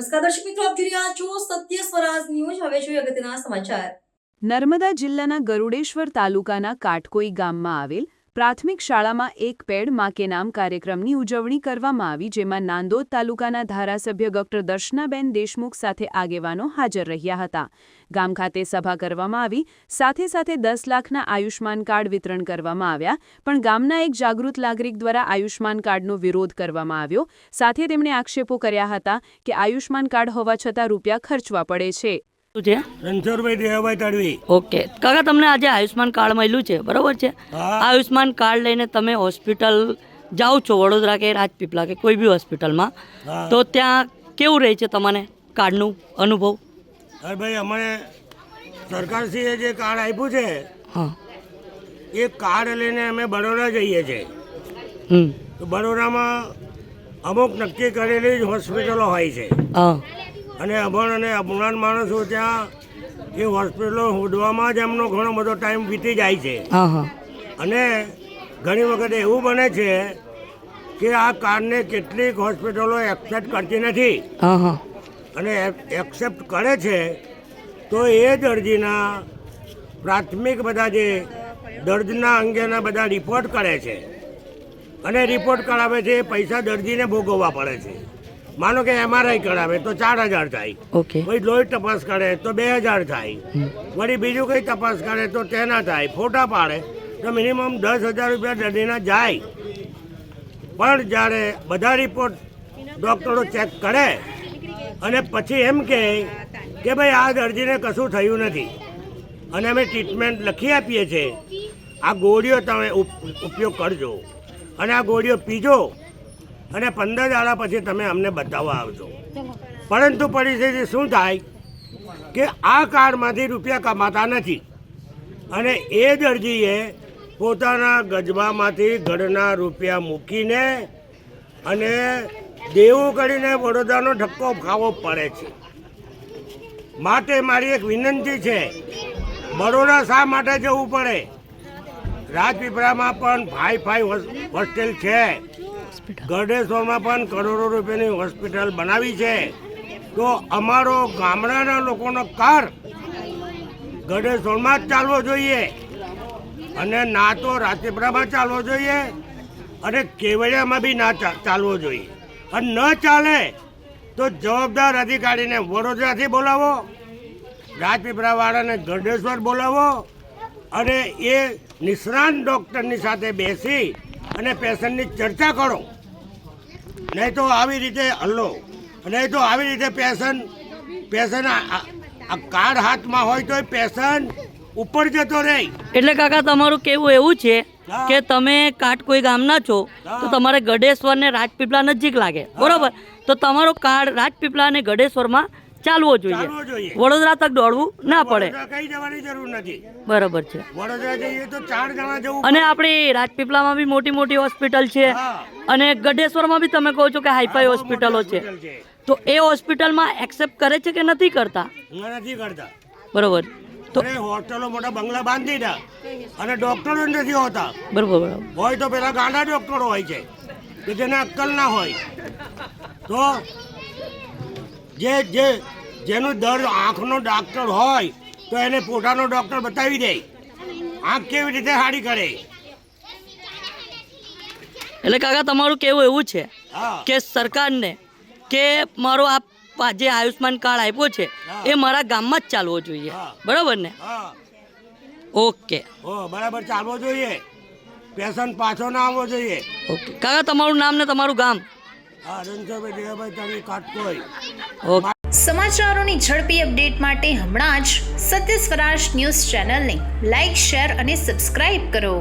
નમસ્કાર દર્શક મિત્રો, આપ જોઈ રહ્યા છો સત્ય સ્વરાજ ન્યૂઝ। હવે જોઈએ અગત્યના સમાચાર। નર્મદા જિલ્લાના ગરુડેશ્વર તાલુકાના કાટકોઈ ગામમાં આવેલ પ્રાથમિક શાળામાં એક પેડ માં કે નામ કાર્યક્રમની ઉજવણી કરવામાં આવી, જેમાં નાંદોદ તાલુકાના ધારાસભ્ય ડોક્ટર દર્શનાબેન દેશમુખ સાથે આગેવાનો હાજર રહ્યા હતા। ગામ ખાતે સભા કરવામાં આવી, સાથે સાથે 10 લાખના આયુષ્માન કાર્ડ વિતરણ કરવામાં આવ્યા, પણ ગામના એક જાગૃત નાગરિક દ્વારા આયુષ્માન કાર્ડનો વિરોધ કરવામાં આવ્યો। સાથે તેમણે આક્ષેપો કર્યા હતા કે આયુષ્માન કાર્ડ હોવા છતાં રૂપિયા ખર્ચવા પડે છે। રણછોડભાઈ દેવાભાઈ તડવી। ઓકે કાકા, તમને આજે આયુષ્માન કાર્ડ મળ્યું છે, બરોબર છે? આયુષ્માન કાર્ડ લઈને તમે હોસ્પિટલ જાઓ છો, વડોદરા કે રાજપીપળા કે કોઈ બી હોસ્પિટલમાં, તો ત્યાં કેવું રહે છે તમને કાર્ડનું અનુભવ? અરે ભાઈ, અમારે સરકારશ્રીએ જે કાર્ડ આપ્યું છે, એ કાર્ડ લઈને અમે બરોડા જઈએ છીએ। તો બરોડામાં અમુક નક્કી કરેલી જ હોસ્પિટલો હોય છે, અને અભણ અને અભણ માણસો ત્યાં એ હોસ્પિટલો શોધવામાં જ એમનો ઘણો બધો ટાઈમ વીતી જાય છે। અને ઘણી વખત એવું બને છે કે આ કાર્ડને કેટલીક હોસ્પિટલો એક્સેપ્ટ કરતી નથી, અને એક્સેપ્ટ કરે છે તો એ દર્દીના પ્રાથમિક બધા જે દર્દના અંગેના બધા રિપોર્ટ કરે છે, અને રિપોર્ટ કરાવે છે એ પૈસા દર્દીને ભોગવવા પડે છે। માનો કે MRI કરાવે તો 4000 થાય, પછી લોહી તપાસ કરે તો 2000 થાય, વળી બીજું કંઈ તપાસ કરે તો તેના થાય, ફોટા પાડે તો મિનિમમ 10,000 રૂપિયા દર્દીના જાય। પણ જ્યારે બધા રિપોર્ટ ડૉક્ટરો ચેક કરે અને પછી એમ કહે કે ભાઈ આ દર્દીને કશું થયું નથી, અને અમે ટ્રીટમેન્ટ લખી આપીએ છીએ, આ ગોળીઓ તમે ઉપયોગ કરજો, અને આ ગોળીઓ પીજો, અને 15 દાડા પછી તમે અમને બતાવવા આવજો। પરંતુ પરિસ્થિતિ શું થાય કે આ કાર્ડમાંથી રૂપિયા કમાતા નથી, અને એ દર્દીએ પોતાના ગજબામાંથી ઘરના રૂપિયા મૂકીને અને દેવું કરીને વડોદરાનો ધક્કો ખાવો પડે છે। માટે મારી એક વિનંતી છે, બરોડા શા માટે જવું પડે? રાજપીપળામાં પણ 5 હોસ્ટેલ છે, ગરડેશ્વરમાં પણ કરોડો રૂપિયાની હોસ્પિટલ બનાવી છે, તો અમારો ગામડાના લોકોનો કાર ગરડેશ્વરમાં જ ચાલવો જોઈએ, અને ના તો રાજપીપળામાં ચાલવો જોઈએ, અને કેવડિયામાં બી ના ચાલવો જોઈએ। અને ન ચાલે તો જવાબદાર અધિકારીને વડોદરાથી બોલાવો, રાજપીપળાવાળાને ગરડેશ્વર બોલાવો, અને એ નિષ્ણાત ડૉક્ટરની સાથે બેસી અને પેશન્ટની ચર્ચા કરો। નહીં તો આવી રીતે હલ્લો, નહીં તો આવી રીતે પેશન્ટ આ કાર્ડ હાથમાં હોય તો પેશન્ટ ઉપર જતો રહે। એટલે કાકા, તમારું કેવું એવું છે કે તમે કાટકોઈ ગામના છો, તો તમારે ગઢેશ્વર ને રાજપીપળા નજીક લાગે, બરોબર? તો તમારો કાર્ડ રાજપીપળા અને ગઢેશ્વરમાં ચાલવો જોઈએ, વડોદરા તક દોડવું ના પડે, કઈ જવાની જરૂર નથી, બરાબર છે? વડોદરા જઈએ તો 4 જણા જવું। અને આપણી રાજપીપળામાં બી મોટી મોટી હોસ્પિટલ છે, અને ગઢેશ્વરમાં બી તમે કહો છો કે હાઈફાઈ હોસ્પિટલો છે, તો એ હોસ્પિટલમાં એક્સેપ્ટ કરે છે કે નથી કરતા? નથી કરતા, બરોબર? તો હોસ્પિટલો મોટા બંગલા બાંધી દે, અને ડોક્ટરો નથી હોતા, બરોબર? હોય તો પેલા ગાંડા ડોક્ટરો હોય છે કે જેને અક્કલ ના હોય, તો જેનું દર્દ આંખનો ડૉક્ટર હોય તો એને પોતાનો ડૉક્ટર બતાવી દે, આંખ કેવી રીતે સારી કરે। એટલે કાકા, તમારું કેવું એવું છે કે સરકારને કે મારો આ જે આયુષ્માન કાર્ડ આપ્યો છે એ મારા ગામમાં જ ચાલવો જોઈએ, બરાબર ને? ઓકે, બરાબર ચાલવો જોઈએ, પેશન્ટ પાછો ના આવવો જોઈએ। ઓકે કાકા, તમારું નામ ને તમારું ગામ? રણછોડભાઈ દેવાભાઈ તડવી, કાટકોઈ। ઓકે। સમાચારોની ઝડપી અપડેટ માટે હમણાં જ સત્ય સ્વરાજ ન્યૂઝ ચેનલને લાઇક, શેર અને સબસ્ક્રાઇબ કરો।